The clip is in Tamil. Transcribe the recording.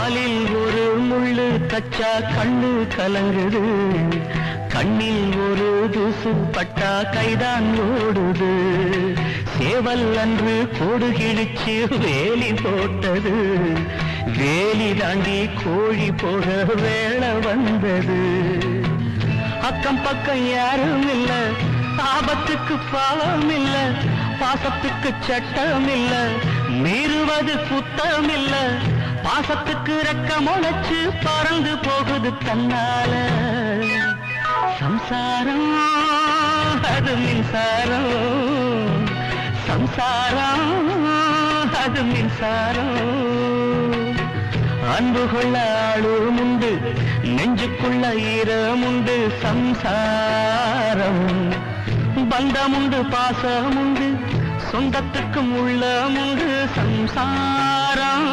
காலில் ஒரு முள்ளு தச்சா கண்ணு கலங்குது, கண்ணில் ஒரு தூசு பட்டா கைதான் ஓடுது. சேவல் அன்று கோடு கிழிச்சு வேலி போட்டது, வேலி தாண்டி கோழி போக வேளை வந்தது. அக்கம் பக்கம் யாரும் இல்ல, ஆபத்துக்கு பாவம் இல்ல, பாசத்துக்கு சட்டம் இல்ல, மீறுவது குத்தம் இல்ல. பாசத்துக்கு ரெக்க முளைச்சு பறந்து போகுது தன்னால. சம்சாரம் அது மின்சாரம், சம்சாரம் அது மின்சாரம். அன்பு கொள்ள ஆளும் உண்டு, நெஞ்சுக்குள்ள ஈரமுண்டு. சம்சாரம் பந்தமுண்டு, பாசமுண்டு, சொந்தத்துக்கும் உள்ளமுண்டு. சம்சாரம்